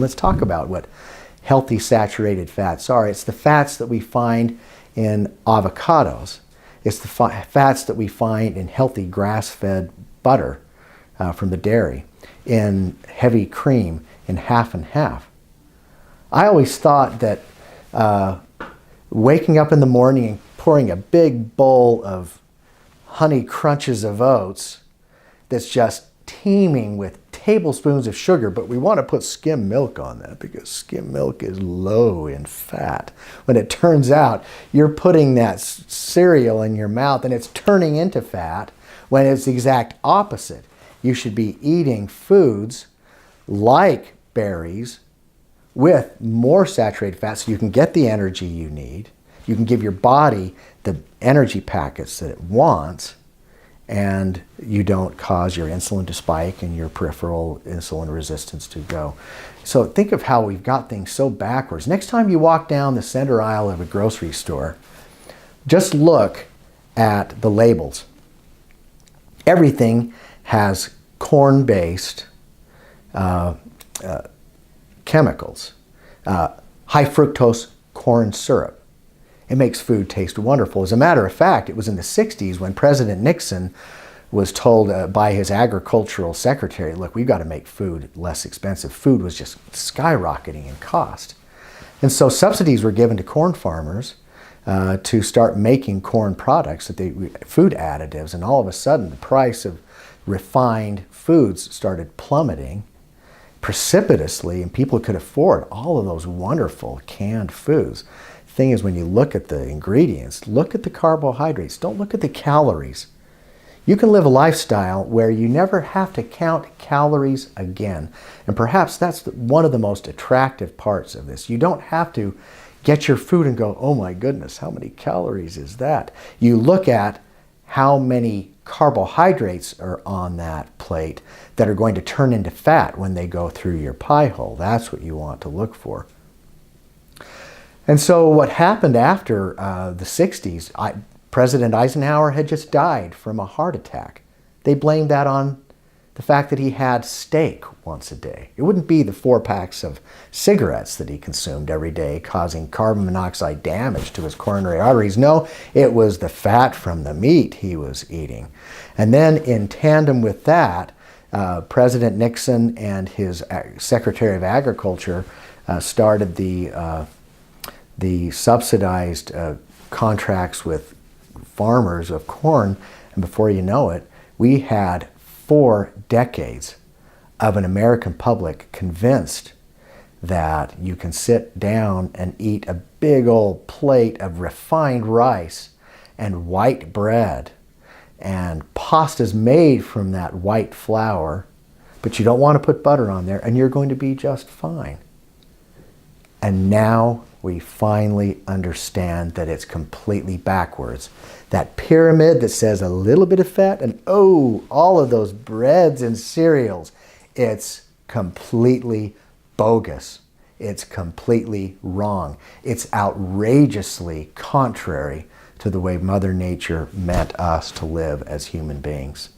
let's talk about what healthy saturated fats are. It's the fats that we find in avocados. It's the fats that we find in healthy grass-fed butter from the dairy, in heavy cream, in half and half. I always thought that waking up in the morning and pouring a big bowl of honey crunches of oats that's just teeming with tablespoons of sugar, but we want to put skim milk on that because skim milk is low in fat. When it turns out you're putting that cereal in your mouth and it's turning into fat, when it's the exact opposite. You should be eating foods like berries with more saturated fat so you can get the energy you need. You can give your body the energy packets that it wants, and you don't cause your insulin to spike and your peripheral insulin resistance to go. So think of how we've got things so backwards. Next time you walk down the center aisle of a grocery store, just look at the labels. Everything has corn-based chemicals, high fructose corn syrup. It makes food taste wonderful. As a matter of fact, it was in the 60s when President Nixon was told by his agricultural secretary, look, we've got to make food less expensive. Food was just skyrocketing in cost. And so subsidies were given to corn farmers to start making corn products, food additives, and all of a sudden the price of refined foods started plummeting precipitously, and people could afford all of those wonderful canned foods. Thing is, when you look at the ingredients, look at the carbohydrates, don't look at the calories. You can live a lifestyle where you never have to count calories again. And perhaps that's one of the most attractive parts of this. You don't have to get your food and go, oh my goodness, how many calories is that? You look at how many carbohydrates are on that plate that are going to turn into fat when they go through your pie hole. That's what you want to look for. And so what happened after the 60s, President Eisenhower had just died from a heart attack. They blamed that on the fact that he had steak once a day. It wouldn't be the 4 packs of cigarettes that he consumed every day causing carbon monoxide damage to his coronary arteries. No, it was the fat from the meat he was eating. And then in tandem with that, President Nixon and his Secretary of Agriculture started the subsidized contracts with farmers of corn, and before you know it, we had 4 decades of an American public convinced that you can sit down and eat a big old plate of refined rice and white bread and pastas made from that white flour, but you don't want to put butter on there, and you're going to be just fine. And now we finally understand that it's completely backwards. That pyramid that says a little bit of fat and oh, all of those breads and cereals, it's completely bogus. It's completely wrong. It's outrageously contrary to the way Mother Nature meant us to live as human beings.